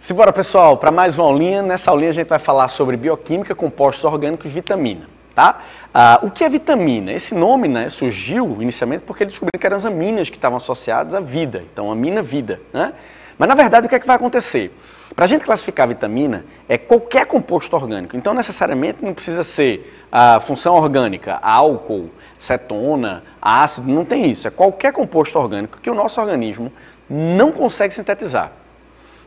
Simbora, pessoal, para mais uma aulinha. Nessa aulinha a gente vai falar sobre bioquímica, compostos orgânicos, vitamina, tá? O que é vitamina? Esse nome, né, surgiu inicialmente porque eles descobriram que eram as aminas que estavam associadas à vida. Então, amina, vida, né? Mas, na verdade, o que é que vai acontecer? Para a gente classificar a vitamina, é qualquer composto orgânico. Então, necessariamente, não precisa ser a função orgânica, álcool, cetona, ácido, não tem isso. É qualquer composto orgânico que o nosso organismo não consegue sintetizar.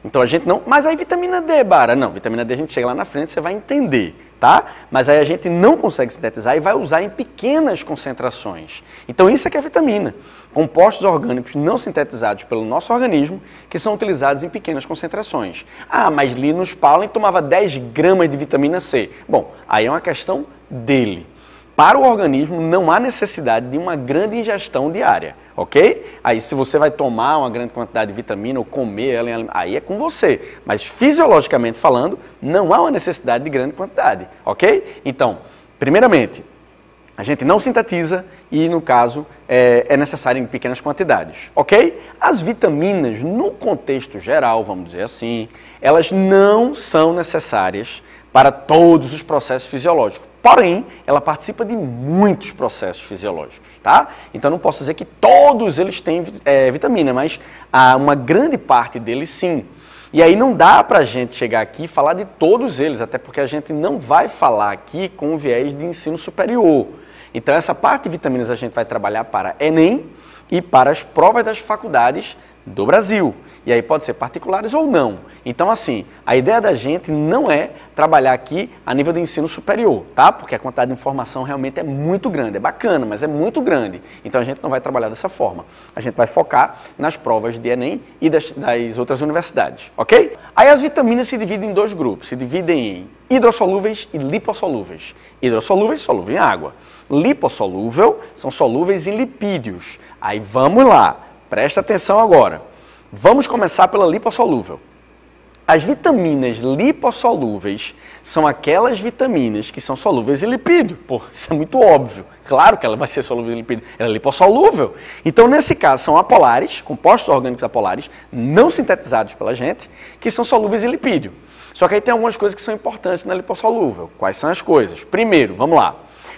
Então a gente não... Mas aí vitamina D, Bara, não, vitamina D a gente chega lá na frente, você vai entender, tá? Mas aí a gente não consegue sintetizar e vai usar em pequenas concentrações. Então isso é que é vitamina. Compostos orgânicos não sintetizados pelo nosso organismo, que são utilizados em pequenas concentrações. Ah, mas Linus Pauling tomava 10 gramas de vitamina C. Bom, aí é uma questão dele. Para o organismo não há necessidade de uma grande ingestão diária, ok? Aí se você vai tomar uma grande quantidade de vitamina ou comer ela, aí é com você. Mas fisiologicamente falando, não há uma necessidade de grande quantidade, ok? Então, primeiramente, a gente não sintetiza e, no caso, é necessário em pequenas quantidades, ok? As vitaminas, no contexto geral, vamos dizer assim, elas não são necessárias para todos os processos fisiológicos. Porém, ela participa de muitos processos fisiológicos, tá? Então, não posso dizer que todos eles têm vitamina, mas uma grande parte deles sim. E aí não dá pra gente chegar aqui e falar de todos eles, até porque a gente não vai falar aqui com o viés de ensino superior. Então, essa parte de vitaminas a gente vai trabalhar para Enem e para as provas das faculdades do Brasil. E aí pode ser particulares ou não. Então, assim, a ideia da gente não é trabalhar aqui a nível de ensino superior, tá? Porque a quantidade de informação realmente é muito grande. É bacana, mas é muito grande. Então, a gente não vai trabalhar dessa forma. A gente vai focar nas provas de Enem e das outras universidades, ok? Aí as vitaminas se dividem em dois grupos. Se dividem em hidrossolúveis e lipossolúveis. Hidrossolúveis, solúvel em água. Lipossolúvel, são solúveis em lipídios. Aí vamos lá, presta atenção agora. Vamos começar pela lipossolúvel. As vitaminas lipossolúveis são aquelas vitaminas que são solúveis em lipídio. Pô, isso é muito óbvio. Claro que ela vai ser solúvel em lipídio. Ela é lipossolúvel. Então, nesse caso, são apolares, compostos orgânicos apolares, não sintetizados pela gente, que são solúveis em lipídio. Só que aí tem algumas coisas que são importantes na lipossolúvel. Quais são as coisas? Primeiro, vamos lá.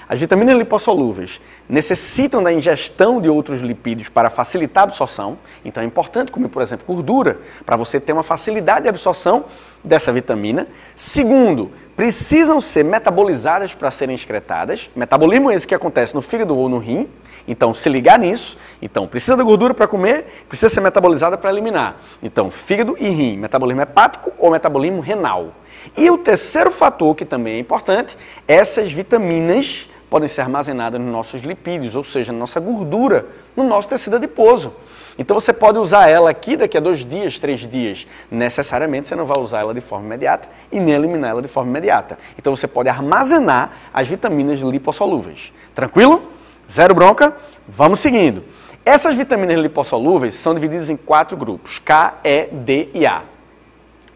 As vitaminas lipossolúveis necessitam da ingestão de outros lipídios para facilitar a absorção. Então é importante comer, por exemplo, gordura, para você ter uma facilidade de absorção dessa vitamina. Segundo, precisam ser metabolizadas para serem excretadas. Metabolismo esse que acontece no fígado ou no rim. Então, se ligar nisso, então precisa da gordura para comer, precisa ser metabolizada para eliminar. Então, fígado e rim, metabolismo hepático ou metabolismo renal. E o terceiro fator, que também é importante, essas vitaminas podem ser armazenadas nos nossos lipídios, ou seja, na nossa gordura, no nosso tecido adiposo. Então você pode usar ela aqui daqui a 2 dias, 3 dias. Necessariamente você não vai usar ela de forma imediata e nem eliminar ela de forma imediata. Então você pode armazenar as vitaminas lipossolúveis. Tranquilo? Zero bronca? Vamos seguindo. Essas vitaminas lipossolúveis são divididas em 4 grupos, K, E, D e A.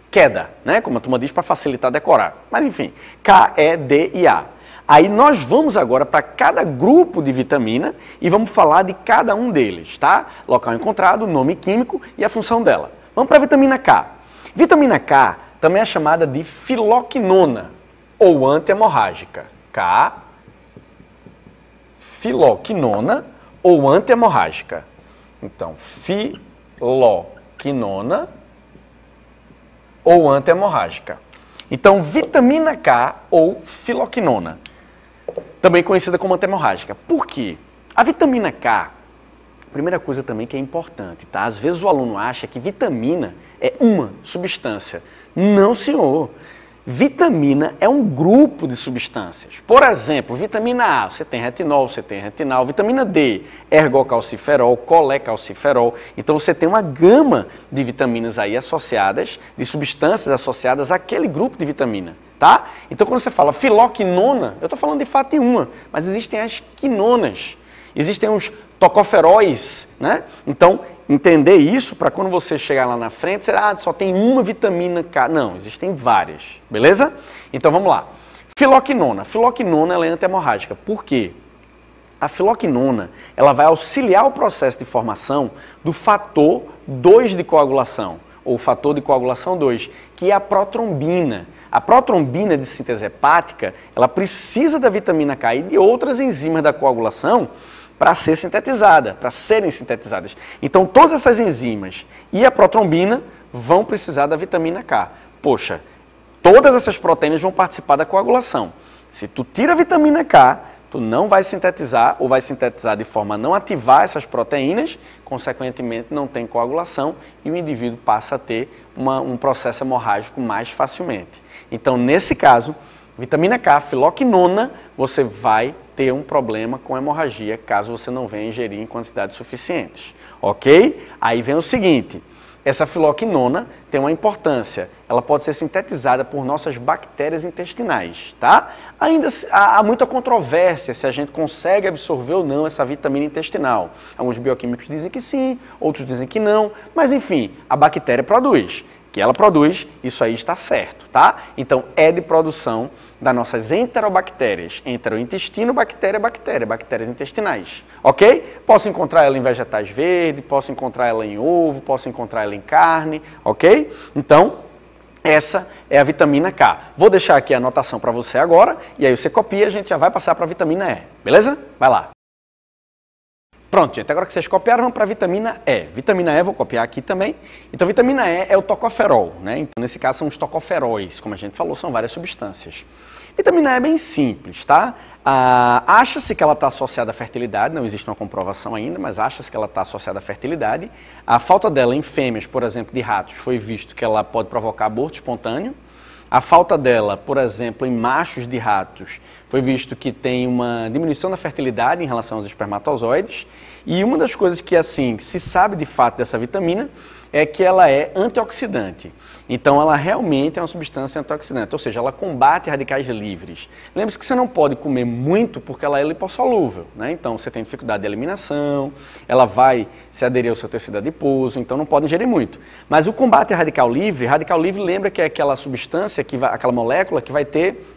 Queda, né? Como a turma diz para facilitar decorar. Mas enfim, K, E, D e A. Aí nós vamos agora para cada grupo de vitamina e vamos falar de cada um deles, tá? Local encontrado, nome químico e a função dela. Vamos para a vitamina K. Vitamina K também é chamada de filoquinona ou antihemorrágica. K, filoquinona ou antihemorrágica. Então, filoquinona ou antihemorrágica. Então, vitamina K ou filoquinona, também conhecida como antihemorrágica. Por quê? A vitamina K, primeira coisa também que é importante, tá? Às vezes o aluno acha que vitamina é uma substância. Não, senhor. Vitamina é um grupo de substâncias. Por exemplo, vitamina A, você tem retinol, você tem retinal. Vitamina D, ergocalciferol, colecalciferol. Então você tem uma gama de vitaminas aí associadas, de substâncias associadas àquele grupo de vitamina, tá? Então quando você fala filoquinona, eu estou falando de fato em uma, mas existem as quinonas, existem os tocoferóis, né? Então, entender isso para quando você chegar lá na frente, será só tem uma vitamina K. Não, existem várias, beleza? Então vamos lá. Filoquinona. Filoquinona ela é antihemorrágica. Por quê? A filoquinona ela vai auxiliar o processo de formação do fator 2 de coagulação, ou fator de coagulação 2, que é a protrombina. A protrombina de síntese hepática, ela precisa da vitamina K e de outras enzimas da coagulação para ser sintetizada, para serem sintetizadas. Então, todas essas enzimas e a protrombina vão precisar da vitamina K. Poxa, todas essas proteínas vão participar da coagulação. Se tu tira a vitamina K, tu não vai sintetizar ou vai sintetizar de forma a não ativar essas proteínas, consequentemente não tem coagulação e o indivíduo passa a ter um processo hemorrágico mais facilmente. Então, nesse caso, vitamina K, filoquinona, você vai ter um problema com hemorragia caso você não venha ingerir em quantidades suficientes, ok? Aí vem o seguinte, essa filoquinona tem uma importância, ela pode ser sintetizada por nossas bactérias intestinais, tá? Ainda há muita controvérsia se a gente consegue absorver ou não essa vitamina intestinal. Alguns bioquímicos dizem que sim, outros dizem que não, mas enfim, a bactéria produz. Que ela produz, isso aí está certo, tá? Então, é de produção das nossas enterobactérias, enterointestino, bactérias intestinais, ok? Posso encontrar ela em vegetais verdes, posso encontrar ela em ovo, posso encontrar ela em carne, ok? Então, essa é a vitamina K. Vou deixar aqui a anotação para você agora, e aí você copia e a gente já vai passar para a vitamina E, beleza? Vai lá. Pronto, gente, agora que vocês copiaram, vamos para a vitamina E. Vitamina E, vou copiar aqui também. Então, vitamina E é o tocoferol, né? Então, nesse caso, são os tocoferóis, como a gente falou, são várias substâncias. Vitamina E é bem simples, tá? Acha-se que ela está associada à fertilidade, não existe uma comprovação ainda, mas acha-se que ela está associada à fertilidade. A falta dela em fêmeas, por exemplo, de ratos, foi visto que ela pode provocar aborto espontâneo. A falta dela, por exemplo, em machos de ratos, foi visto que tem uma diminuição da fertilidade em relação aos espermatozoides. E uma das coisas que, assim, se sabe de fato dessa vitamina é que ela é antioxidante. Então, ela realmente é uma substância antioxidante, ou seja, ela combate radicais livres. Lembre-se que você não pode comer muito porque ela é lipossolúvel, né? Então, você tem dificuldade de eliminação, ela vai se aderir ao seu tecido adiposo, então não pode ingerir muito. Mas o combate a radical livre lembra que é aquela substância, aquela molécula que vai ter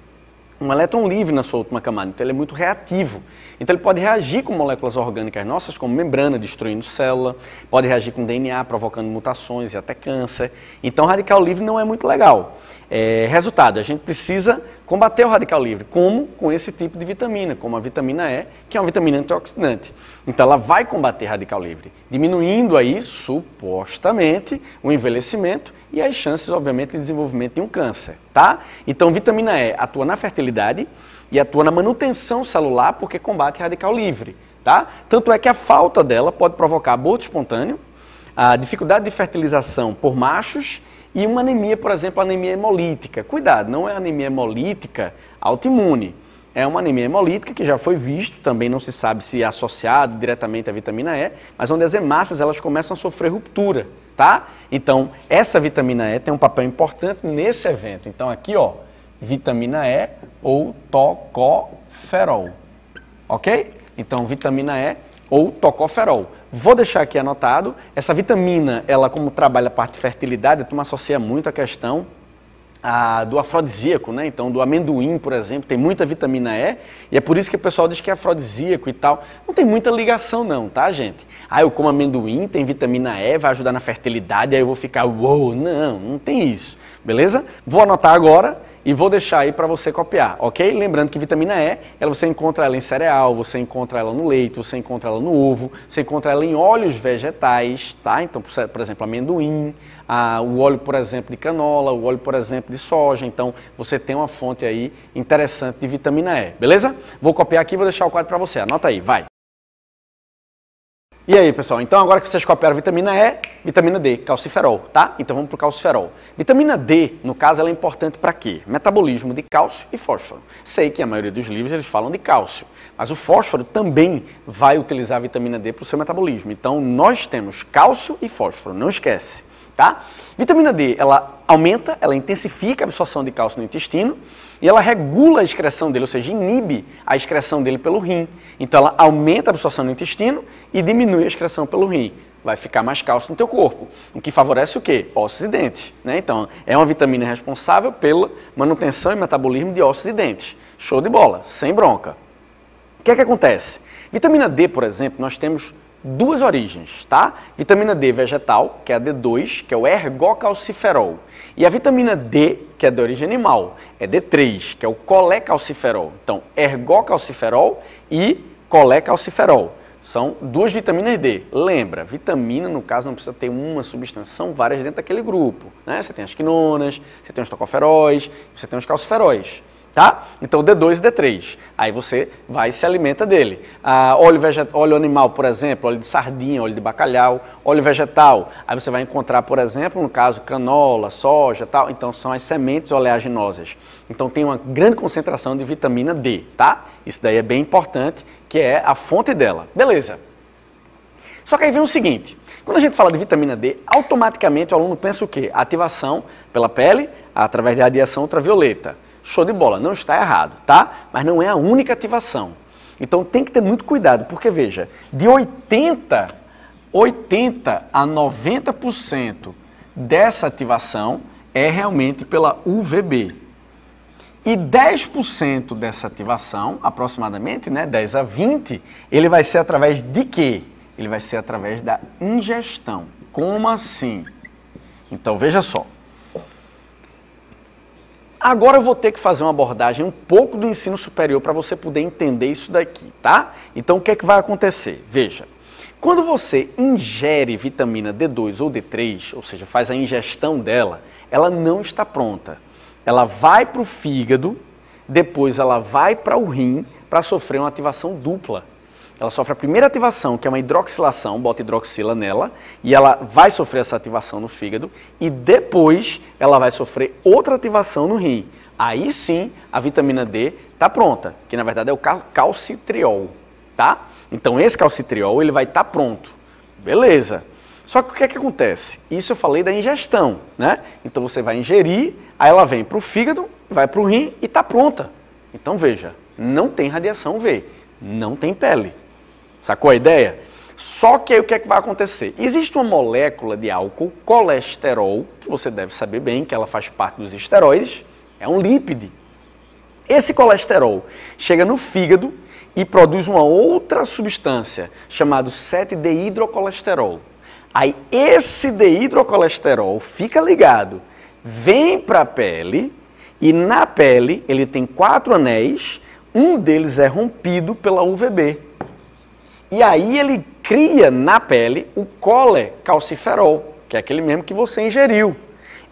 um elétron livre na sua última camada, então ele é muito reativo. Então ele pode reagir com moléculas orgânicas nossas, como membrana, destruindo célula, pode reagir com DNA, provocando mutações e até câncer. Então radical livre não é muito legal. Resultado, a gente precisa combater o radical livre, como com esse tipo de vitamina, como a vitamina E, que é uma vitamina antioxidante. Então ela vai combater radical livre, diminuindo aí, supostamente, o envelhecimento e as chances, obviamente, de desenvolvimento de um câncer, tá? Então vitamina E atua na fertilidade e atua na manutenção celular porque combate radical livre, tá? Tanto é que a falta dela pode provocar aborto espontâneo, a dificuldade de fertilização por machos e uma anemia, por exemplo, anemia hemolítica. Cuidado, não é anemia hemolítica autoimune. É uma anemia hemolítica que já foi visto, também não se sabe se é associado diretamente à vitamina E, mas onde as hemácias elas começam a sofrer ruptura, tá? Então, essa vitamina E tem um papel importante nesse evento. Então, aqui, ó, vitamina E ou tocoferol, ok? Então, vitamina E ou tocoferol. Vou deixar aqui anotado, essa vitamina, ela como trabalha a parte de fertilidade, a turma associa muito a questão do afrodisíaco, né? Então, do amendoim, por exemplo, tem muita vitamina E, e é por isso que o pessoal diz que é afrodisíaco e tal. Não tem muita ligação não, tá, gente? Eu como amendoim, tem vitamina E, vai ajudar na fertilidade, aí eu vou ficar, uou, não tem isso, beleza? Vou anotar agora e vou deixar aí para você copiar, ok? Lembrando que vitamina E, você encontra ela em cereal, você encontra ela no leite, você encontra ela no ovo, você encontra ela em óleos vegetais, tá? Então, por exemplo, amendoim, o óleo, por exemplo, de canola, o óleo, por exemplo, de soja. Então, você tem uma fonte aí interessante de vitamina E, beleza? Vou copiar aqui e vou deixar o quadro para você. Anota aí, vai! E aí, pessoal, então agora que vocês copiaram vitamina E, vitamina D, calciferol, tá? Então vamos para o calciferol. Vitamina D, no caso, ela é importante para quê? Metabolismo de cálcio e fósforo. Sei que a maioria dos livros eles falam de cálcio, mas o fósforo também vai utilizar a vitamina D para o seu metabolismo. Então nós temos cálcio e fósforo, não esquece, tá? Vitamina D, ela aumenta, ela intensifica a absorção de cálcio no intestino e ela regula a excreção dele, ou seja, inibe a excreção dele pelo rim. Então ela aumenta a absorção no intestino e diminui a excreção pelo rim. Vai ficar mais cálcio no teu corpo, o que favorece o quê? Ossos e dentes, né? Então é uma vitamina responsável pela manutenção e metabolismo de ossos e dentes. Show de bola, sem bronca. O que é que acontece? Vitamina D, por exemplo, nós temos duas origens, tá? Vitamina D vegetal, que é a D2, que é o ergocalciferol. E a vitamina D, que é de origem animal, é D3, que é o colecalciferol. Então, ergocalciferol e colecalciferol. São duas vitaminas D. Lembra, vitamina, no caso, não precisa ter uma substância, são várias dentro daquele grupo, né? Você tem as quinonas, você tem os tocoferóis, você tem os calciferóis. Tá? Então D2 e D3, aí você vai e se alimenta dele. Óleo animal, por exemplo, óleo de sardinha, óleo de bacalhau, óleo vegetal, aí você vai encontrar, por exemplo, no caso, canola, soja, tal, então são as sementes oleaginosas. Então tem uma grande concentração de vitamina D, tá? Isso daí é bem importante, que é a fonte dela. Beleza. Só que aí vem o seguinte, quando a gente fala de vitamina D, automaticamente o aluno pensa o quê? Ativação pela pele, através de radiação ultravioleta. Show de bola, não está errado, tá? Mas não é a única ativação. Então tem que ter muito cuidado, porque veja, de 80 a 90% dessa ativação é realmente pela UVB. E 10% dessa ativação, aproximadamente, né, 10 a 20, ele vai ser através de quê? Ele vai ser através da ingestão. Como assim? Então veja só. Agora eu vou ter que fazer uma abordagem um pouco do ensino superior para você poder entender isso daqui, tá? Então o que é que vai acontecer? Veja, quando você ingere vitamina D2 ou D3, ou seja, faz a ingestão dela, ela não está pronta. Ela vai para o fígado, depois ela vai para o rim para sofrer uma ativação dupla. Ela sofre a primeira ativação, que é uma hidroxilação, bota hidroxila nela, e ela vai sofrer essa ativação no fígado, e depois ela vai sofrer outra ativação no rim. Aí sim, a vitamina D está pronta, que na verdade é o calcitriol, tá? Então esse calcitriol, ele vai estar pronto. Beleza. Só que o que é que acontece? Isso eu falei da ingestão, né? Então você vai ingerir, aí ela vem para o fígado, vai para o rim e está pronta. Então veja, não tem radiação UV, não tem pele. Sacou a ideia? Só que aí o que é que vai acontecer? Existe uma molécula de álcool, colesterol, que você deve saber bem, que ela faz parte dos esteroides, é um lípide. Esse colesterol chega no fígado e produz uma outra substância, chamada 7-deidrocolesterol. Aí esse deidrocolesterol, fica ligado, vem para a pele e na pele ele tem 4 anéis, um deles é rompido pela UVB. E aí ele cria na pele o colecalciferol, que é aquele mesmo que você ingeriu.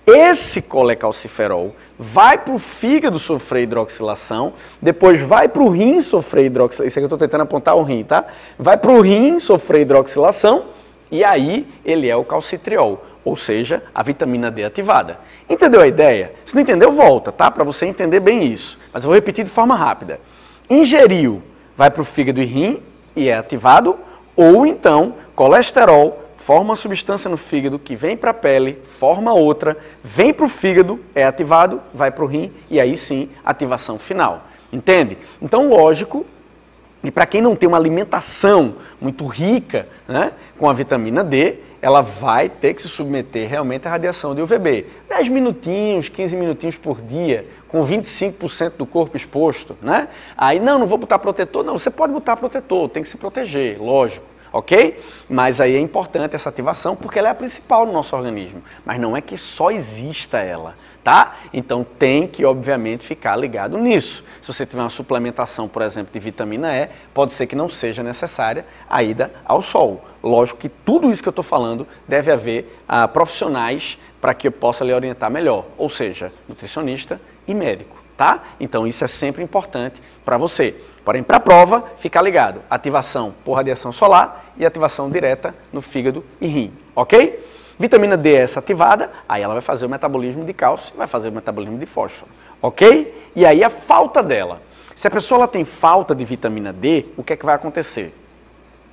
Esse colecalciferol vai para o fígado sofrer hidroxilação, depois vai para o rim sofrer hidroxilação, isso aqui eu estou tentando apontar o rim, tá? Vai para o rim sofrer hidroxilação e aí ele é o calcitriol, ou seja, a vitamina D ativada. Entendeu a ideia? Se não entendeu, volta, tá? Para você entender bem isso. Mas eu vou repetir de forma rápida. Ingeriu, vai para o fígado e rim, e é ativado, ou então colesterol forma uma substância no fígado que vem para a pele, forma outra, vem para o fígado, é ativado, vai para o rim e aí sim ativação final. Entende? Então, lógico, e para quem não tem uma alimentação muito rica, né, com a vitamina D, ela vai ter que se submeter realmente à radiação de UVB. 10 minutinhos, 15 minutinhos por dia, com 25% do corpo exposto, né? Aí, não vou botar protetor. Não, você pode botar protetor, tem que se proteger, lógico, ok? Mas aí é importante essa ativação, porque ela é a principal no nosso organismo. Mas não é que só exista ela, tá? Então tem que, obviamente, ficar ligado nisso. Se você tiver uma suplementação, por exemplo, de vitamina E, pode ser que não seja necessária a ida ao sol. Lógico que tudo isso que eu estou falando deve haver profissionais para que eu possa lhe orientar melhor, ou seja, nutricionista e médico, tá? Então isso é sempre importante para você. Porém, para a prova, ficar ligado. Ativação por radiação solar e ativação direta no fígado e rim, ok? Vitamina D é essa ativada, aí ela vai fazer o metabolismo de cálcio, vai fazer o metabolismo de fósforo, ok? E aí a falta dela. Se a pessoa ela tem falta de vitamina D, o que é que vai acontecer?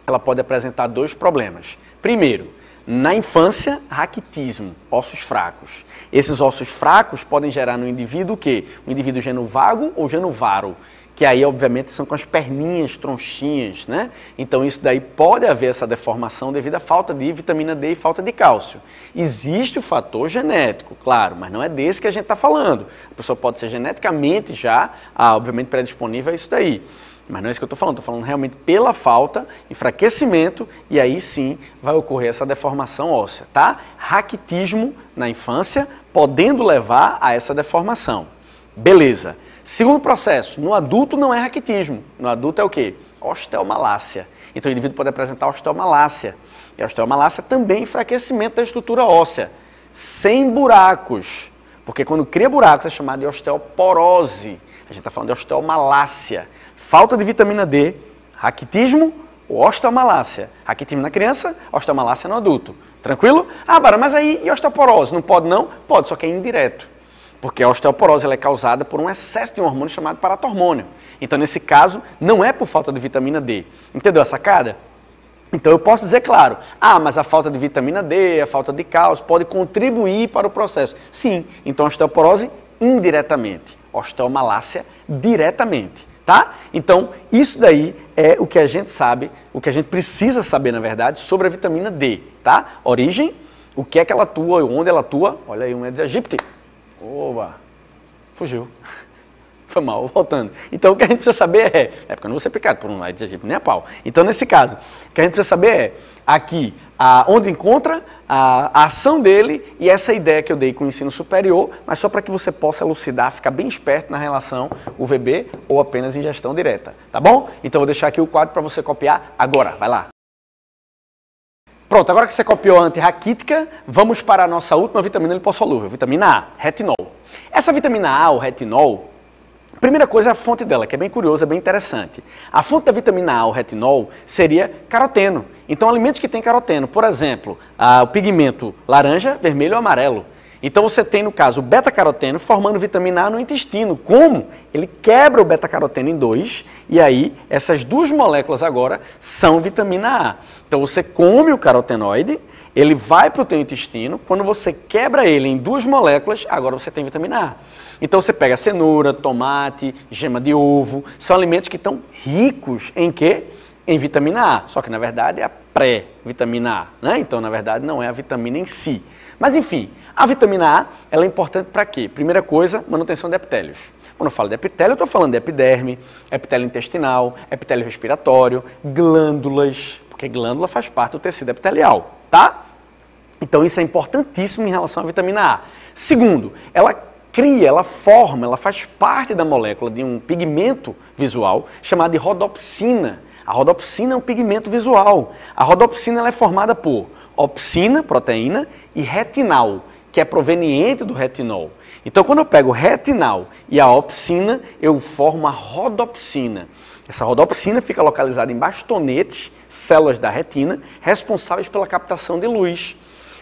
Ela pode apresentar 2 problemas. Primeiro, na infância, raquitismo, ossos fracos. Esses ossos fracos podem gerar no indivíduo o quê? Um indivíduo genovago ou genovaro, que aí, obviamente, são com as perninhas, tronchinhas, né? Então, isso daí pode haver essa deformação devido à falta de vitamina D e falta de cálcio. Existe o fator genético, claro, mas não é desse que a gente está falando. A pessoa pode ser geneticamente já, obviamente, predisponível a isso daí. Mas não é isso que eu estou falando realmente pela falta, enfraquecimento, e aí sim vai ocorrer essa deformação óssea, tá? Raquitismo na infância, podendo levar a essa deformação. Beleza. Segundo processo, no adulto não é raquitismo, no adulto é o quê? Osteomalácia. Então o indivíduo pode apresentar osteomalácia. E a osteomalácia também é enfraquecimento da estrutura óssea, sem buracos. Porque quando cria buracos é chamado de osteoporose. A gente está falando de osteomalácia. Falta de vitamina D, raquitismo ou osteomalácia. Raquitismo na criança, osteomalácia no adulto. Tranquilo? Ah, Bara, mas aí e osteoporose? Não pode não? Pode, só que é indireto. Porque a osteoporose ela é causada por um excesso de um hormônio chamado paratormônio. Então, nesse caso, não é por falta de vitamina D. Entendeu a sacada? Então, eu posso dizer, claro, mas a falta de vitamina D, a falta de cálcio pode contribuir para o processo. Sim, então a osteoporose indiretamente, osteomalácia diretamente, tá? Então, isso daí é o que a gente sabe, o que a gente precisa saber, na verdade, sobre a vitamina D, tá? Origem, o que é que ela atua, onde ela atua. Olha aí, um Aedes aegypti. Oba, fugiu. Foi mal, voltando. Então, o que a gente precisa saber é porque eu não vou ser picado por um Aedes aegypti, nem a pau. Então, nesse caso, o que a gente precisa saber é aqui, onde encontra a ação dele e essa ideia que eu dei com o ensino superior, mas só para que você possa elucidar, ficar bem esperto na relação UVB ou apenas ingestão direta, tá bom? Então, eu vou deixar aqui o quadro para você copiar agora, vai lá. Pronto, agora que você copiou a antirraquítica, vamos para a nossa última vitamina lipossolúvel, vitamina A, retinol. Essa vitamina A, o retinol, primeira coisa é a fonte dela, que é bem curiosa, bem interessante. A fonte da vitamina A, o retinol, seria caroteno. Então, alimentos que têm caroteno, por exemplo, o pigmento laranja, vermelho ou amarelo. Então, você tem, no caso, o beta-caroteno formando vitamina A no intestino. Como? Ele quebra o beta-caroteno em dois e aí essas duas moléculas agora são vitamina A. Então, você come o carotenoide, ele vai para o teu intestino, quando você quebra ele em duas moléculas, agora você tem vitamina A. Então, você pega cenoura, tomate, gema de ovo, são alimentos que estão ricos em quê? Em vitamina A. Só que, na verdade, é a pré-vitamina A, né? Então, na verdade, não é a vitamina em si. Mas, enfim, a vitamina A ela é importante para quê? Primeira coisa, manutenção de epitélios. Quando eu falo de epitélio, eu estou falando de epiderme, epitélio intestinal, epitélio respiratório, glândulas, porque glândula faz parte do tecido epitelial, tá? Então, isso é importantíssimo em relação à vitamina A. Segundo, ela cria, ela forma, ela faz parte da molécula de um pigmento visual chamado de rodopsina. A rodopsina é um pigmento visual. A rodopsina ela é formada por opsina, proteína, e retinal, que é proveniente do retinol. Então, quando eu pego o retinal e a opsina, eu formo a rodopsina. Essa rodopsina fica localizada em bastonetes, células da retina, responsáveis pela captação de luz.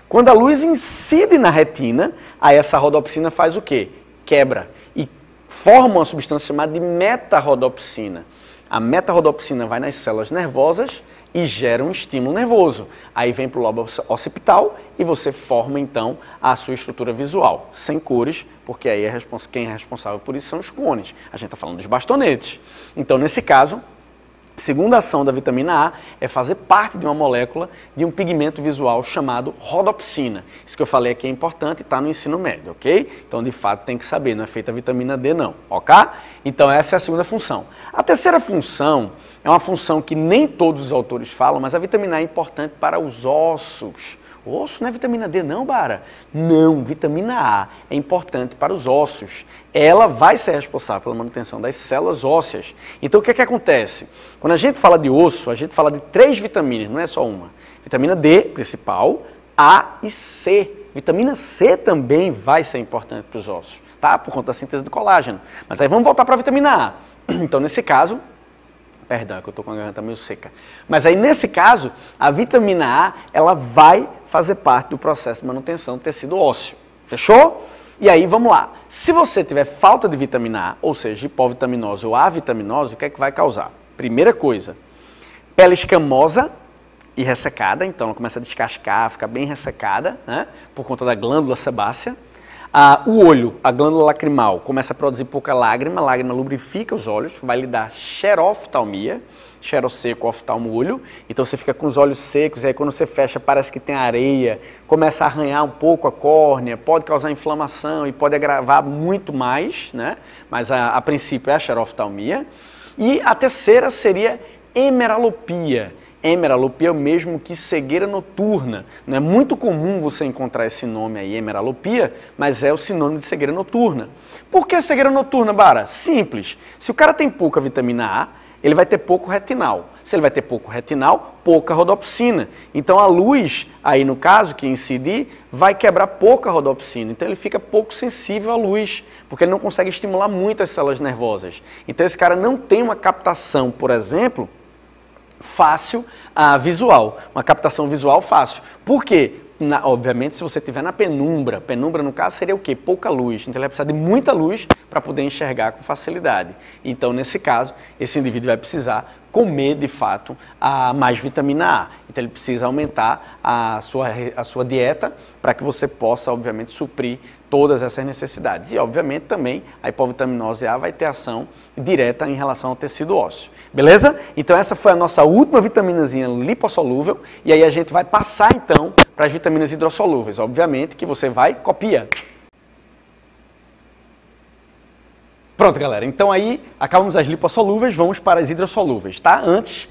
Quando a luz incide na retina, aí essa rodopsina faz o quê? Quebra e forma uma substância chamada de metarodopsina. A metarodopsina vai nas células nervosas e gera um estímulo nervoso. Aí vem para o lobo occipital e você forma, então, a sua estrutura visual. Sem cores, porque aí quem é responsável por isso são os cones. A gente está falando dos bastonetes. Então, nesse caso, segunda ação da vitamina A é fazer parte de uma molécula de um pigmento visual chamado rodopsina. Isso que eu falei aqui é importante e está no ensino médio, ok? Então, de fato, tem que saber, não é feita a vitamina D não, ok? Então, essa é a segunda função. A terceira função é uma função que nem todos os autores falam, mas a vitamina A é importante para os ossos. O osso não é vitamina D não, Bara? Não, vitamina A é importante para os ossos. Ela vai ser responsável pela manutenção das células ósseas. Então, o que é que acontece? Quando a gente fala de osso, a gente fala de 3 vitaminas, não é só uma. Vitamina D, principal, A e C. Vitamina C também vai ser importante para os ossos, tá? Por conta da síntese do colágeno. Mas aí vamos voltar para a vitamina A. Então, nesse caso, perdão, é que eu estou com a garganta meio seca. Mas aí, nesse caso, a vitamina A, ela vai fazer parte do processo de manutenção do tecido ósseo. Fechou? E aí, vamos lá. Se você tiver falta de vitamina A, ou seja, hipovitaminose ou avitaminose, o que é que vai causar? Primeira coisa, pele escamosa e ressecada, então ela começa a descascar, fica bem ressecada, né? Por conta da glândula sebácea. O olho, a glândula lacrimal, começa a produzir pouca lágrima, a lágrima lubrifica os olhos, vai lhe dar xeroftalmia, xeroseco, oftalmo, olho. Então você fica com os olhos secos, e aí quando você fecha parece que tem areia, começa a arranhar um pouco a córnea, pode causar inflamação e pode agravar muito mais, né? Mas a princípio é a xeroftalmia. E a terceira seria hemeralopia. Hemeralopia é o mesmo que cegueira noturna. Não é muito comum você encontrar esse nome aí, hemeralopia, mas é o sinônimo de cegueira noturna. Por que cegueira noturna, Bara? Simples. Se o cara tem pouca vitamina A, ele vai ter pouco retinal. Se ele vai ter pouco retinal, pouca rodopsina. Então a luz, aí no caso, que incide, vai quebrar pouca rodopsina. Então ele fica pouco sensível à luz, porque ele não consegue estimular muito as células nervosas. Então esse cara não tem uma captação, por exemplo, fácil visual, uma captação visual fácil. Por quê? Obviamente, se você estiver na penumbra no caso seria o quê? Pouca luz. Então ele vai precisar de muita luz para poder enxergar com facilidade. Então, nesse caso, esse indivíduo vai precisar comer, de fato, mais vitamina A. Então ele precisa aumentar a sua dieta para que você possa, obviamente, suprir todas essas necessidades. E, obviamente, também a hipovitaminose A vai ter ação direta em relação ao tecido ósseo. Beleza? Então essa foi a nossa última vitaminazinha lipossolúvel e aí a gente vai passar então para as vitaminas hidrossolúveis. Obviamente que você vai copia. Pronto, galera. Então aí acabamos as lipossolúveis, vamos para as hidrossolúveis, tá? Antes,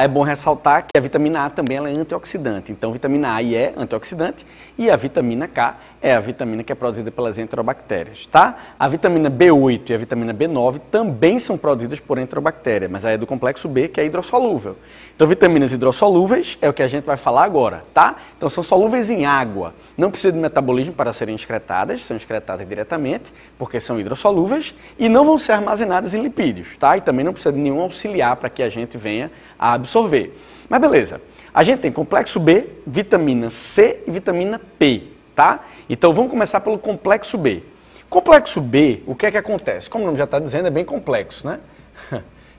é bom ressaltar que a vitamina A também ela é antioxidante. Então, vitamina A é antioxidante e a vitamina K é a vitamina que é produzida pelas enterobactérias, tá? A vitamina B8 e a vitamina B9 também são produzidas por enterobactéria, mas aí é do complexo B, que é hidrossolúvel. Então, vitaminas hidrossolúveis é o que a gente vai falar agora, tá? Então, são solúveis em água. Não precisa de metabolismo para serem excretadas, são excretadas diretamente, porque são hidrossolúveis e não vão ser armazenadas em lipídios, tá? E também não precisa de nenhum auxiliar para que a gente venha a absorver. Mas beleza, a gente tem complexo B, vitamina C e vitamina P, tá? Então vamos começar pelo complexo B. Complexo B, o que é que acontece? Como o nome já está dizendo, é bem complexo, né?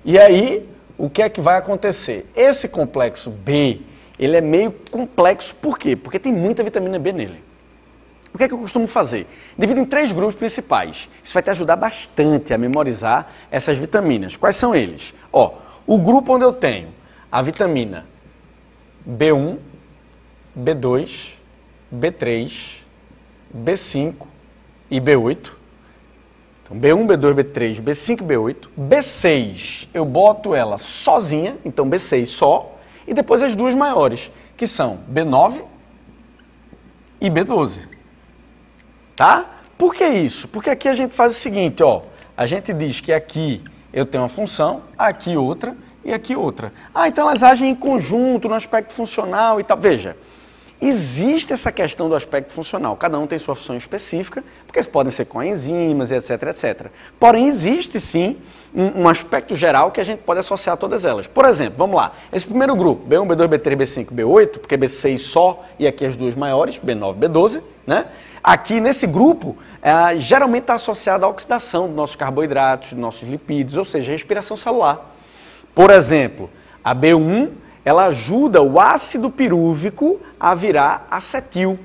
E aí, o que é que vai acontecer? Esse complexo B, ele é meio complexo, por quê? Porque tem muita vitamina B nele. O que é que eu costumo fazer? Divido em 3 grupos principais. Isso vai te ajudar bastante a memorizar essas vitaminas. Quais são eles? Ó, o grupo onde eu tenho a vitamina B1, B2, B3, B5 e B8. Então, B1, B2, B3, B5 e B8. B6, eu boto ela sozinha, então B6 só, e depois as duas maiores, que são B9 e B12. Tá? Por que isso? Porque aqui a gente faz o seguinte, ó, a gente diz que aqui eu tenho uma função, aqui outra e aqui outra. Então elas agem em conjunto, no aspecto funcional e tal. Veja, existe essa questão do aspecto funcional. Cada um tem sua função específica, porque eles podem ser coenzimas, etc, etc. Porém, existe sim um aspecto geral que a gente pode associar a todas elas. Por exemplo, vamos lá. Esse primeiro grupo, B1, B2, B3, B5, B8, porque B6 só e aqui as duas maiores, B9, B12, né? Aqui nesse grupo, geralmente está associado à oxidação dos nossos carboidratos, dos nossos lipídios, ou seja, respiração celular. Por exemplo, a B1, ela ajuda o ácido pirúvico a virar acetil.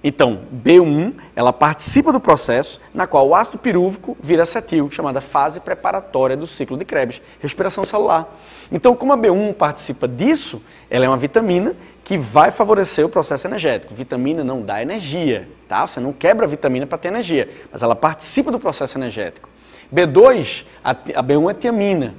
Então, B1, ela participa do processo na qual o ácido pirúvico vira acetil, chamada fase preparatória do ciclo de Krebs, respiração celular. Então, como a B1 participa disso, ela é uma vitamina que vai favorecer o processo energético. Vitamina não dá energia, tá? Você não quebra a vitamina para ter energia, mas ela participa do processo energético. B2, a B1 é tiamina.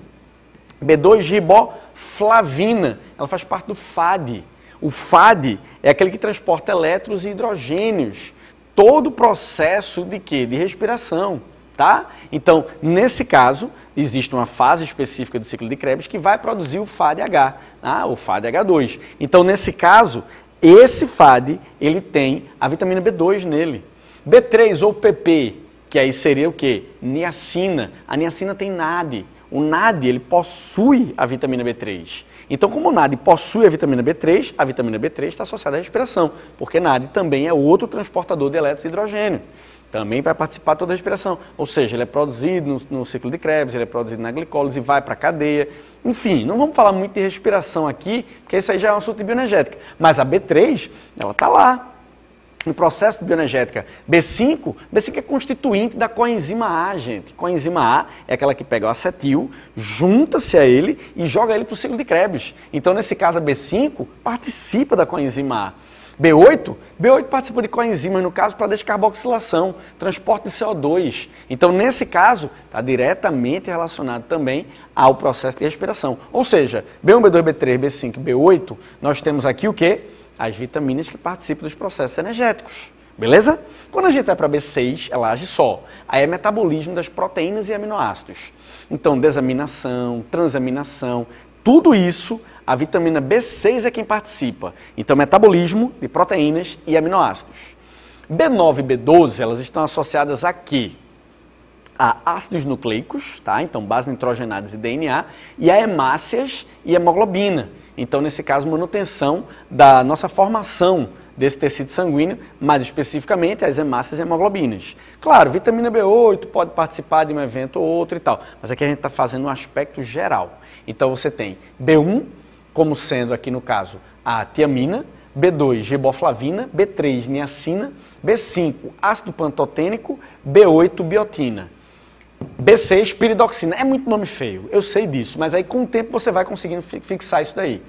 B2, riboflavina, ela faz parte do FAD. O FAD é aquele que transporta elétrons e hidrogênios. Todo o processo de quê? De respiração, tá? Então, nesse caso, existe uma fase específica do ciclo de Krebs que vai produzir o FADH, o FADH2. Então, nesse caso, esse FAD, ele tem a vitamina B2 nele. B3 ou PP, que aí seria o quê? Niacina. A niacina tem NAD. O NAD, ele possui a vitamina B3. Então, como o NAD possui a vitamina B3 está associada à respiração, porque NAD também é outro transportador de elétrons e hidrogênio. Também vai participar toda a respiração. Ou seja, ele é produzido no ciclo de Krebs, ele é produzido na glicólise, vai para a cadeia. Enfim, não vamos falar muito de respiração aqui, porque isso aí já é um assunto de bioenergética. Mas a B3, ela está lá. No processo de bioenergética. B5 é constituinte da coenzima A, gente. Coenzima A é aquela que pega o acetil, junta-se a ele e joga ele para o ciclo de Krebs. Então, nesse caso, a B5 participa da coenzima A. B8 participa de coenzimas, no caso, para descarboxilação, transporte de CO2. Então, nesse caso, está diretamente relacionado também ao processo de respiração. Ou seja, B1, B2, B3, B5, B8, nós temos aqui o quê? As vitaminas que participam dos processos energéticos. Beleza? Quando a gente vai para B6, ela age só. Aí é metabolismo das proteínas e aminoácidos. Então, desaminação, transaminação, tudo isso, a vitamina B6 é quem participa. Então, metabolismo de proteínas e aminoácidos. B9 e B12, elas estão associadas a quê? A ácidos nucleicos, tá? Então, bases nitrogenadas e DNA, e a hemácias e hemoglobina. Então, nesse caso, manutenção da nossa formação desse tecido sanguíneo, mais especificamente as hemácias e hemoglobinas. Claro, vitamina B8 pode participar de um evento ou outro e tal, mas aqui a gente está fazendo um aspecto geral. Então você tem B1, como sendo aqui no caso a tiamina, B2, riboflavina, B3, niacina, B5, ácido pantotênico, B8, biotina. B6, piridoxina. É muito nome feio, eu sei disso, mas aí com o tempo você vai conseguindo fixar isso daí.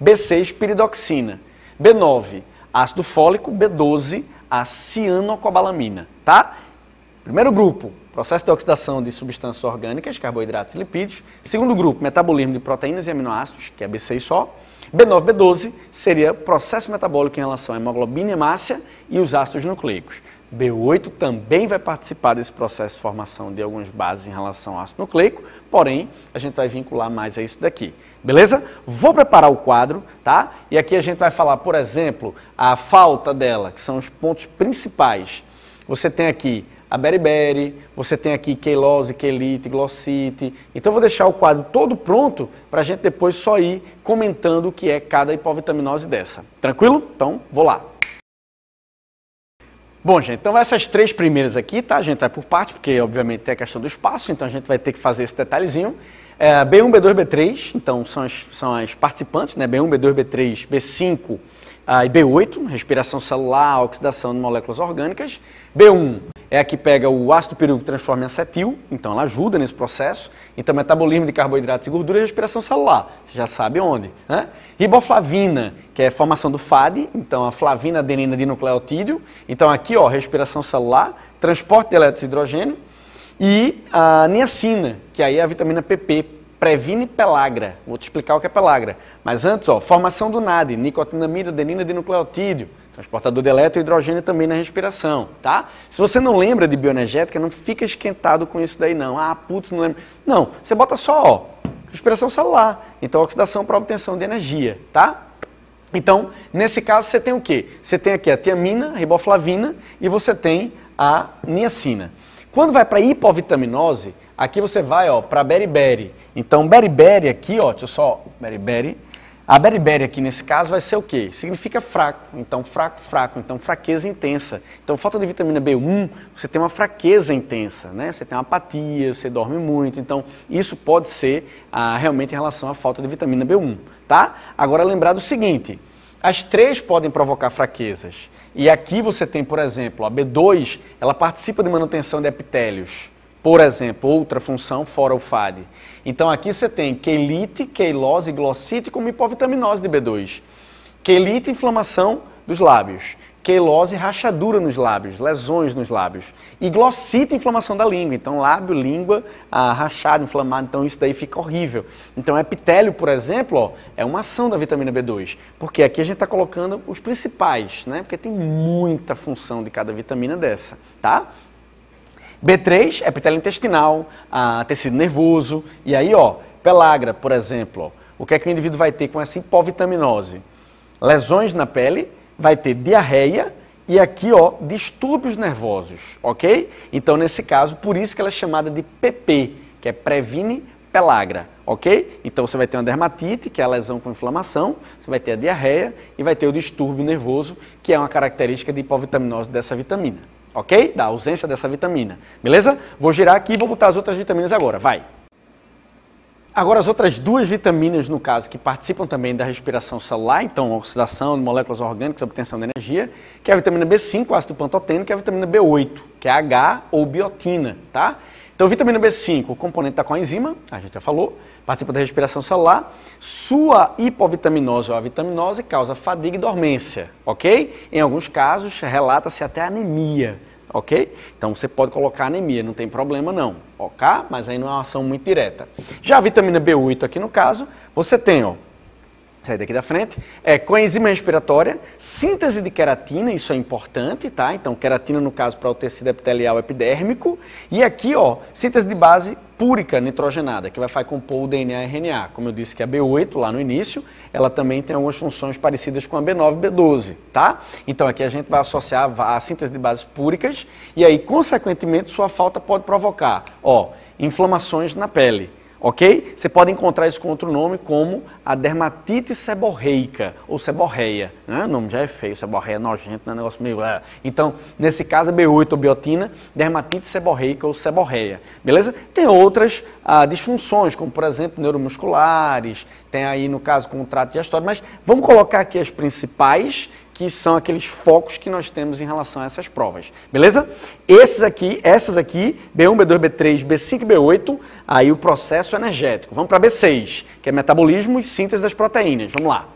B6, piridoxina. B9, ácido fólico, B12, a cianocobalamina, tá? Primeiro grupo, processo de oxidação de substâncias orgânicas, carboidratos e lipídios. Segundo grupo, metabolismo de proteínas e aminoácidos, que é B6 só. B9, B12 seria processo metabólico em relação à hemoglobina e hemácia e os ácidos nucleicos. B8 também vai participar desse processo de formação de algumas bases em relação ao ácido nucleico, porém, a gente vai vincular mais a isso daqui. Beleza? Vou preparar o quadro, tá? E aqui a gente vai falar, por exemplo, a falta dela, que são os pontos principais. Você tem aqui a beriberi, você tem aqui quelose, quelite, glossite. Então eu vou deixar o quadro todo pronto para a gente depois só ir comentando o que é cada hipovitaminose dessa. Tranquilo? Então, vou lá. Bom, gente, então essas três primeiras aqui, tá? A gente vai por partes, porque obviamente tem a questão do espaço, então a gente vai ter que fazer esse detalhezinho. B1, B2, B3, então são as participantes, né? B1, B2, B3, B5 e B8, respiração celular, oxidação de moléculas orgânicas. B1 é a que pega o ácido pirúvico e transforma em acetil, então ela ajuda nesse processo. Então, metabolismo de carboidratos e gordura e respiração celular, você já sabe onde, né? Riboflavina, que é a formação do FAD, então a flavina adenina dinucleotídeo. Então aqui, ó, respiração celular, transporte de elétrons e hidrogênio. E a niacina, que aí é a vitamina PP, previne pelagra. Vou te explicar o que é pelagra. Mas antes, ó, formação do NAD, nicotinamida, adenina dinucleotídeo, transportador de elétron e hidrogênio também na respiração, tá? Se você não lembra de bioenergética, não fica esquentado com isso daí não. Ah, putz, não lembro. Não, você bota só, ó, respiração celular. Então, oxidação para obtenção de energia, tá? Então, nesse caso, você tem o quê? Você tem aqui a tiamina, a riboflavina e você tem a niacina. Quando vai para hipovitaminose, aqui você vai, ó, para beriberi. Então, beriberi aqui, ó, deixa eu só, beriberi. A beriberi aqui nesse caso vai ser o quê? Significa fraco, então fraco, então fraqueza intensa. Então, falta de vitamina B1, você tem uma fraqueza intensa, né? Você tem uma apatia, você dorme muito, então isso pode ser realmente em relação à falta de vitamina B1, tá? Agora, lembrar do seguinte, as três podem provocar fraquezas. E aqui você tem, por exemplo, a B2, ela participa de manutenção de epitélios. Por exemplo, outra função fora o FAD. Então aqui você tem quelite, quelose e glossite como hipovitaminose de B2. Quelite, inflamação dos lábios. Quelose, rachadura nos lábios, lesões nos lábios. E glossite, inflamação da língua. Então lábio, língua, rachado, inflamado, então isso daí fica horrível. Então epitélio, por exemplo, ó, é uma ação da vitamina B2. Porque aqui a gente está colocando os principais, né? Porque tem muita função de cada vitamina dessa, tá? B3, epitélio intestinal, tecido nervoso, e aí, ó, pelagra, por exemplo, ó, o que é que o indivíduo vai ter com essa hipovitaminose? Lesões na pele, vai ter diarreia e aqui, ó, distúrbios nervosos, ok? Então, nesse caso, por isso que ela é chamada de PP, que é previne pelagra, ok? Então, você vai ter uma dermatite, que é a lesão com inflamação, você vai ter a diarreia e vai ter o distúrbio nervoso, que é uma característica de hipovitaminose dessa vitamina. Ok? Da ausência dessa vitamina. Beleza? Vou girar aqui e vou botar as outras vitaminas agora. Vai! Agora, as outras duas vitaminas, no caso, que participam também da respiração celular, então, oxidação de moléculas orgânicas, obtenção de energia, que é a vitamina B5, ácido pantotênico, e a vitamina B8, que é H ou biotina, tá? Então, vitamina B5, o componente da coenzima, a gente já falou, participa da respiração celular. Sua hipovitaminose ou avitaminose causa fadiga e dormência, ok? Em alguns casos, relata-se até anemia, ok? Então, você pode colocar anemia, não tem problema não, ok? Mas aí não é uma ação muito direta. Já a vitamina B8 aqui no caso, você tem, ó, sair daqui da frente, coenzima respiratória, síntese de queratina, isso é importante, tá? Então, queratina no caso para o tecido epitelial epidérmico, e aqui, ó, síntese de base púrica nitrogenada, que vai compor o DNA e RNA. Como eu disse que a B8 lá no início, ela também tem algumas funções parecidas com a B9 e B12, tá? Então, aqui a gente vai associar a síntese de bases púricas, e aí, consequentemente, sua falta pode provocar, ó, inflamações na pele. Ok? Você pode encontrar isso com outro nome como a dermatite seborreica ou seborreia. Né? O nome já é feio, seborreia é nojento, não é um negócio meio... Então, nesse caso, a B8 ou biotina, dermatite seborreica ou seborreia. Beleza? Tem outras disfunções, como por exemplo, neuromusculares, tem aí no caso com o trato digestório, mas vamos colocar aqui as principais, que são aqueles focos que nós temos em relação a essas provas, beleza? Essas aqui, B1, B2, B3, B5 e B8, aí o processo energético. Vamos para B6, que é metabolismo e síntese das proteínas, vamos lá.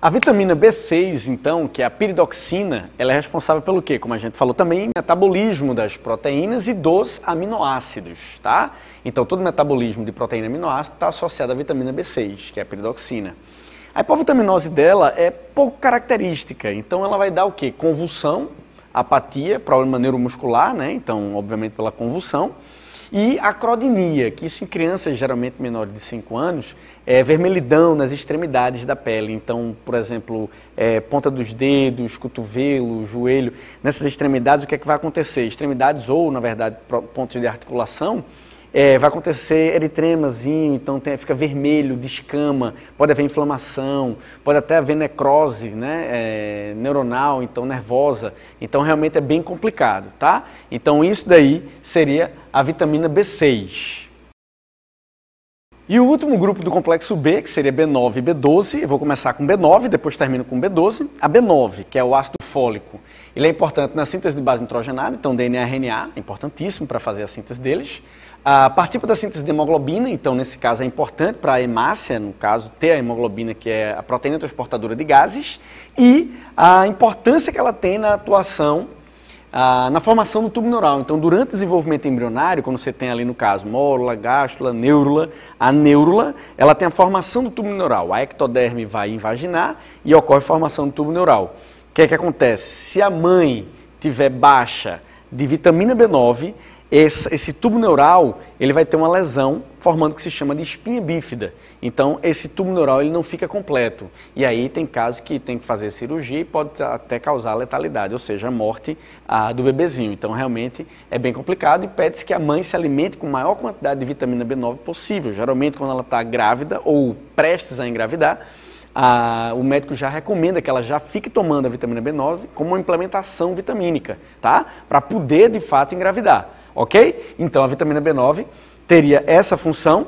A vitamina B6, então, que é a piridoxina, ela é responsável pelo quê? Como a gente falou também, metabolismo das proteínas e dos aminoácidos, tá? Então, todo metabolismo de proteína e aminoácido está associado à vitamina B6, que é a piridoxina. A hipovitaminose dela é pouco característica, então ela vai dar o quê? Convulsão, apatia, problema neuromuscular, né? Então, obviamente pela convulsão, e acrodinia, que isso em crianças geralmente menores de 5 anos, é vermelhidão nas extremidades da pele. Então, por exemplo, ponta dos dedos, cotovelo, joelho, nessas extremidades o que é que vai acontecer? Extremidades ou, na verdade, pontos de articulação, vai acontecer eritremazinho, então fica vermelho, descama, pode haver inflamação, pode até haver necrose, né, neuronal, então nervosa, então realmente é bem complicado, tá? Então isso daí seria a vitamina B6. E o último grupo do complexo B, que seria B9 e B12, eu vou começar com B9, depois termino com B12. A B9, que é o ácido fólico, ele é importante na síntese de base nitrogenada, então DNA e RNA, é importantíssimo para fazer a síntese deles. Participa da síntese de hemoglobina, então nesse caso é importante para a hemácia, no caso, ter a hemoglobina, que é a proteína transportadora de gases, e a importância que ela tem na atuação, na formação do tubo neural. Então, durante o desenvolvimento embrionário, quando você tem ali no caso mórula, gástula, neurula, a neurula, ela tem a formação do tubo neural. A ectoderme vai invaginar e ocorre a formação do tubo neural. O que é que acontece? Se a mãe tiver baixa de vitamina B9, esse tubo neural ele vai ter uma lesão formando o que se chama de espinha bífida. Então, esse tubo neural ele não fica completo. E aí tem casos que tem que fazer cirurgia e pode até causar letalidade, ou seja, a morte do bebezinho. Então, realmente é bem complicado e pede-se que a mãe se alimente com a maior quantidade de vitamina B9 possível. Geralmente, quando ela está grávida ou prestes a engravidar, o médico já recomenda que ela já fique tomando a vitamina B9 como uma implementação vitamínica, tá? Para poder, de fato, engravidar. Ok? Então, a vitamina B9 teria essa função.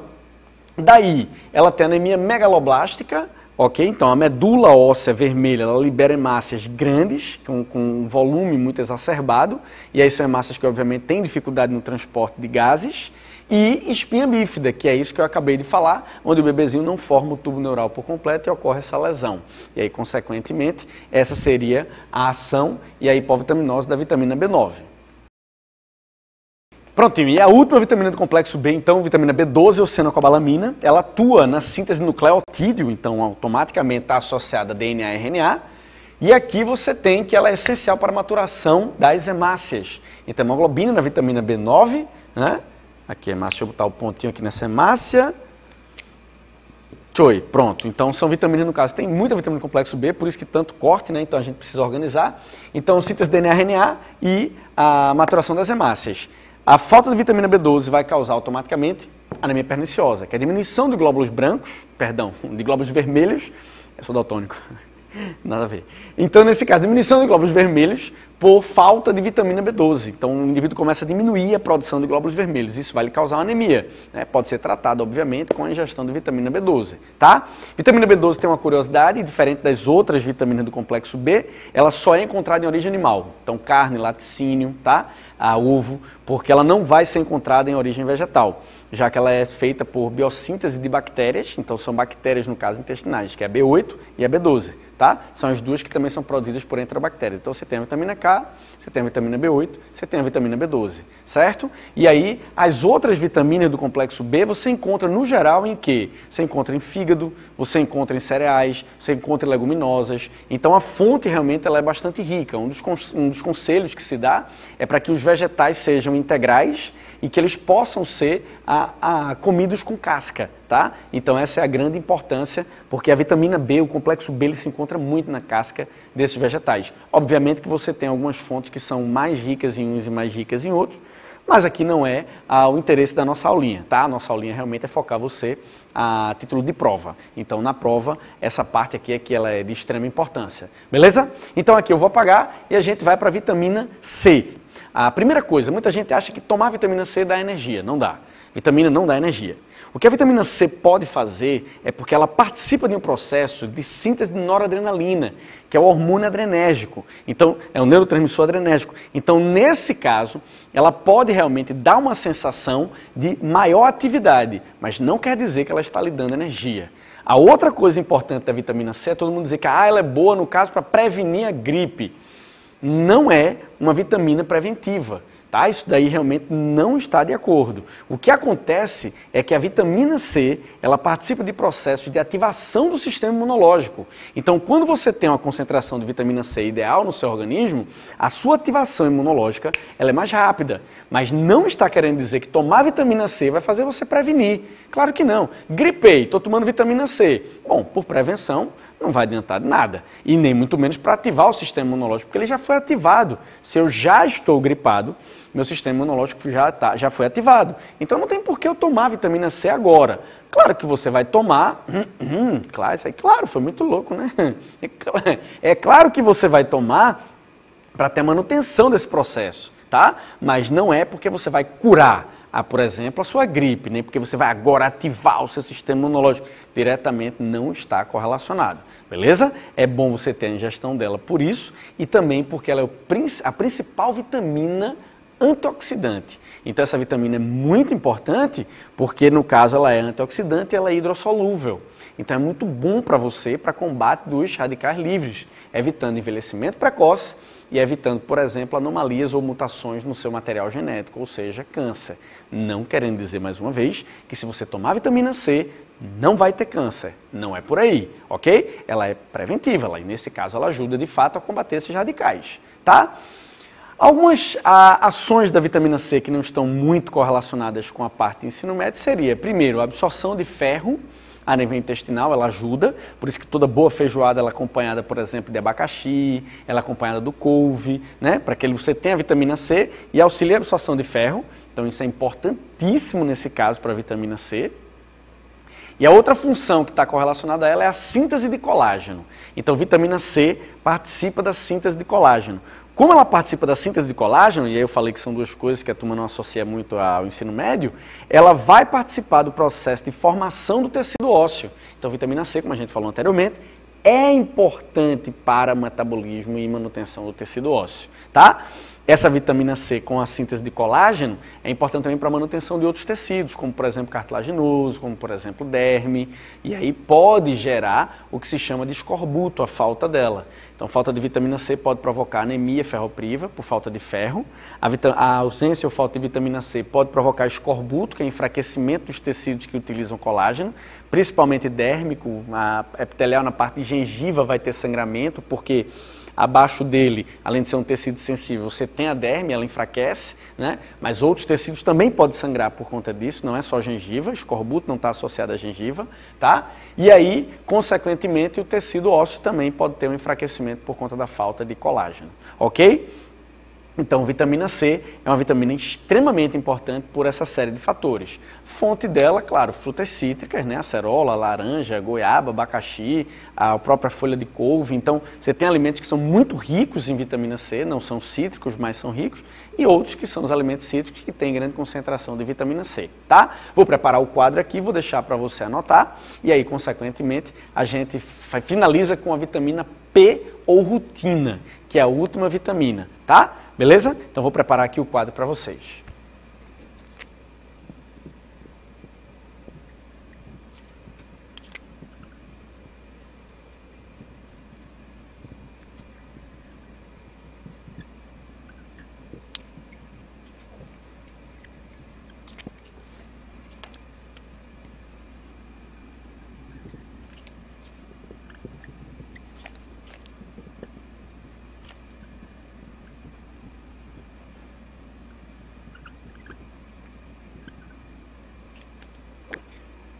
Daí, ela tem anemia megaloblástica, ok? Então, a medula óssea vermelha, ela libera hemácias grandes, com um volume muito exacerbado, e aí são hemácias que, obviamente, têm dificuldade no transporte de gases, e espinha bífida, que é isso que eu acabei de falar, onde o bebezinho não forma o tubo neural por completo e ocorre essa lesão. E aí, consequentemente, essa seria a ação e a hipovitaminose da vitamina B9. Prontinho, e a última vitamina do complexo B, então, vitamina B12, ou cenocobalamina, ela atua na síntese de nucleotídeo, então automaticamente está associada a DNA e RNA, e aqui você tem que ela é essencial para a maturação das hemácias. Então, hemoglobina na vitamina B9, né? Aqui, hemácia, deixa eu botar o pontinho aqui nessa hemácia. Tchoi, pronto. Então, são vitaminas, no caso, tem muita vitamina do complexo B, por isso que tanto corte, né? Então, a gente precisa organizar. Então, síntese de DNA e RNA e a maturação das hemácias. A falta de vitamina B12 vai causar automaticamente anemia perniciosa, que é a diminuição de glóbulos brancos, de glóbulos vermelhos, eu sou daltônico, nada a ver. Então, nesse caso, diminuição de glóbulos vermelhos por falta de vitamina B12. Então, o indivíduo começa a diminuir a produção de glóbulos vermelhos. Isso vai lhe causar uma anemia, né? Pode ser tratado, obviamente, com a ingestão de vitamina B12, tá? Vitamina B12 tem uma curiosidade, diferente das outras vitaminas do complexo B, ela só é encontrada em origem animal. Então, carne, laticínio, tá? Ovo, porque ela não vai ser encontrada em origem vegetal, já que ela é feita por biossíntese de bactérias, então são bactérias, no caso, intestinais, que é a B8 e a B12, tá? São as duas que também são produzidas por enterobactérias. Então você tem a vitamina K, você tem a vitamina B8, você tem a vitamina B12, certo? E aí, as outras vitaminas do complexo B você encontra, no geral, em quê? Você encontra em fígado, você encontra em cereais, você encontra em leguminosas. Então a fonte realmente ela é bastante rica. Um dos conselhos que se dá é para que os vegetais sejam integrais e que eles possam ser comidos com casca, tá? Então essa é a grande importância, porque a vitamina B, o complexo B, ele se encontra muito na casca desses vegetais. Obviamente que você tem algumas fontes que são mais ricas em uns e mais ricas em outros, mas aqui não é o interesse da nossa aulinha, tá? A nossa aulinha realmente é focar você a título de prova. Então, na prova, essa parte aqui é que ela é de extrema importância, beleza? Então aqui eu vou apagar e a gente vai para a vitamina C. A primeira coisa, muita gente acha que tomar vitamina C dá energia. Não dá. Vitamina não dá energia. O que a vitamina C pode fazer é porque ela participa de um processo de síntese de noradrenalina, que é o hormônio adrenérgico. Então, é o neurotransmissor adrenérgico. Então, nesse caso, ela pode realmente dar uma sensação de maior atividade, mas não quer dizer que ela está lhe dando energia. A outra coisa importante da vitamina C é todo mundo dizer que ela é boa, no caso, para prevenir a gripe. Não é uma vitamina preventiva, tá? Isso daí realmente não está de acordo. O que acontece é que a vitamina C, ela participa de processos de ativação do sistema imunológico. Então, quando você tem uma concentração de vitamina C ideal no seu organismo, a sua ativação imunológica ela é mais rápida. Mas não está querendo dizer que tomar vitamina C vai fazer você prevenir. Claro que não. Gripei, estou tomando vitamina C. Bom, por prevenção, não vai adiantar nada, e nem muito menos para ativar o sistema imunológico, porque ele já foi ativado. Se eu já estou gripado, meu sistema imunológico já foi ativado. Então não tem por que eu tomar vitamina C agora. Claro que você vai tomar, claro, isso aí, claro, foi muito louco, né? É claro que você vai tomar para ter manutenção desse processo, tá? Mas não é porque você vai curar, por exemplo, a sua gripe, nem porque você vai agora ativar o seu sistema imunológico. Diretamente não está correlacionado, beleza? É bom você ter a ingestão dela por isso e também porque ela é a principal vitamina antioxidante. Então essa vitamina é muito importante porque no caso ela é antioxidante e ela é hidrossolúvel. Então é muito bom para você para combate dos radicais livres, evitando envelhecimento precoce e evitando, por exemplo, anomalias ou mutações no seu material genético, ou seja, câncer. Não querendo dizer, mais uma vez, que se você tomar vitamina C, não vai ter câncer. Não é por aí, ok? Ela é preventiva, e nesse caso ela ajuda, de fato, a combater esses radicais, tá? Algumas ações da vitamina C que não estão muito correlacionadas com a parte do ensino médio seria, primeiro, a absorção de ferro a nível intestinal, ela ajuda, por isso que toda boa feijoada ela é acompanhada, por exemplo, de abacaxi, ela é acompanhada do couve, né? Para que você tenha a vitamina C e auxilie a absorção de ferro, então isso é importantíssimo nesse caso para a vitamina C. E a outra função que está correlacionada a ela é a síntese de colágeno. Então, vitamina C participa da síntese de colágeno. Como ela participa da síntese de colágeno, e aí eu falei que são duas coisas que a turma não associa muito ao ensino médio, ela vai participar do processo de formação do tecido ósseo. Então, vitamina C, como a gente falou anteriormente, é importante para metabolismo e manutenção do tecido ósseo, tá? Essa vitamina C com a síntese de colágeno é importante também para a manutenção de outros tecidos, como por exemplo cartilaginoso, como por exemplo derme, e aí pode gerar o que se chama de escorbuto, a falta dela. Então, falta de vitamina C pode provocar anemia ferropriva por falta de ferro. A ausência ou falta de vitamina C pode provocar escorbuto, que é enfraquecimento dos tecidos que utilizam colágeno, principalmente dérmico, a epitelial na parte de gengiva vai ter sangramento, porque abaixo dele, além de ser um tecido sensível, você tem a derme, ela enfraquece, né? Mas outros tecidos também podem sangrar por conta disso, não é só gengiva, escorbuto não está associado à gengiva, tá? E aí, consequentemente, o tecido ósseo também pode ter um enfraquecimento por conta da falta de colágeno, ok? Então, vitamina C é uma vitamina extremamente importante por essa série de fatores. Fonte dela, claro, frutas cítricas, né? Acerola, laranja, goiaba, abacaxi, a própria folha de couve. Então, você tem alimentos que são muito ricos em vitamina C, não são cítricos, mas são ricos, e outros que são os alimentos cítricos que têm grande concentração de vitamina C, tá? Vou preparar o quadro aqui, vou deixar para você anotar, e aí, consequentemente, a gente finaliza com a vitamina P ou rutina, que é a última vitamina, tá? Beleza? Então vou preparar aqui o quadro para vocês.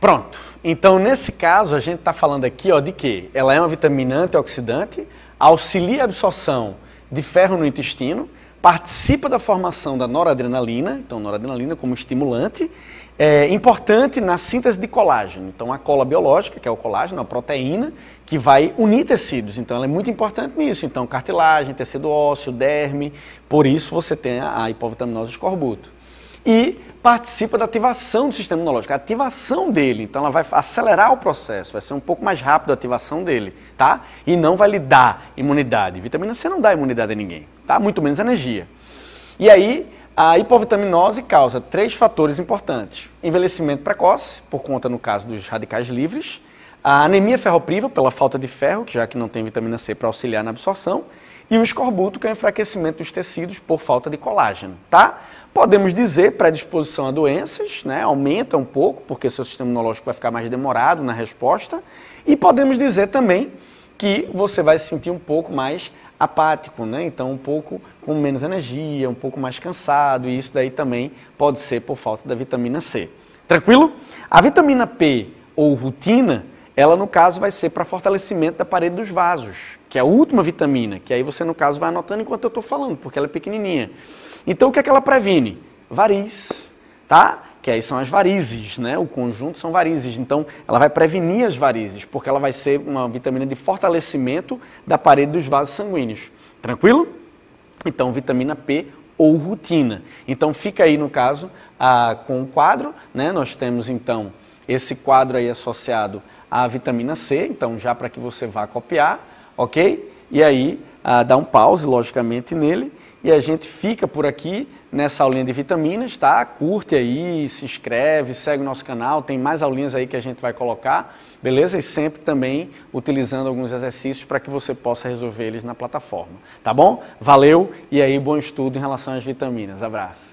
Pronto. Então, nesse caso, a gente está falando aqui de que ela é uma vitamina antioxidante, auxilia a absorção de ferro no intestino, participa da formação da noradrenalina, então noradrenalina como estimulante, é importante na síntese de colágeno. Então, a cola biológica, que é o colágeno, a proteína, que vai unir tecidos. Então, ela é muito importante nisso. Então, cartilagem, tecido ósseo, derme, por isso você tem a hipovitaminose de escorbuto. E participa da ativação do sistema imunológico, a ativação dele. Então, ela vai acelerar o processo, vai ser um pouco mais rápido a ativação dele, tá? E não vai lhe dar imunidade. Vitamina C não dá imunidade a ninguém, tá? Muito menos energia. E aí, a hipovitaminose causa 3 fatores importantes. Envelhecimento precoce, por conta, no caso, dos radicais livres. A anemia ferropriva, pela falta de ferro, já que não tem vitamina C para auxiliar na absorção. E o escorbuto, que é o enfraquecimento dos tecidos por falta de colágeno, tá? Podemos dizer predisposição a doenças, né? Aumenta um pouco, porque seu sistema imunológico vai ficar mais demorado na resposta. E podemos dizer também que você vai se sentir um pouco mais apático, né? Então um pouco com menos energia, um pouco mais cansado, e isso daí também pode ser por falta da vitamina C. Tranquilo? A vitamina P ou rutina, ela no caso vai ser para fortalecimento da parede dos vasos, que é a última vitamina, que aí você no caso vai anotando enquanto eu estou falando, porque ela é pequenininha. Então o que é que ela previne? Variz, tá? Que aí são as varizes, né? O conjunto são varizes. Então, ela vai prevenir as varizes, porque ela vai ser uma vitamina de fortalecimento da parede dos vasos sanguíneos. Tranquilo? Então, vitamina P ou rutina. Então, fica aí, no caso, com o quadro, né? Nós temos, então, esse quadro aí associado à vitamina C. Então, já para que você vá copiar, ok? E aí, dá um pause, logicamente, nele. E a gente fica por aqui nessa aulinha de vitaminas, tá? Curte aí, se inscreve, segue o nosso canal, tem mais aulinhas aí que a gente vai colocar, beleza? E sempre também utilizando alguns exercícios para que você possa resolver eles na plataforma, tá bom? Valeu e aí bom estudo em relação às vitaminas. Abraço.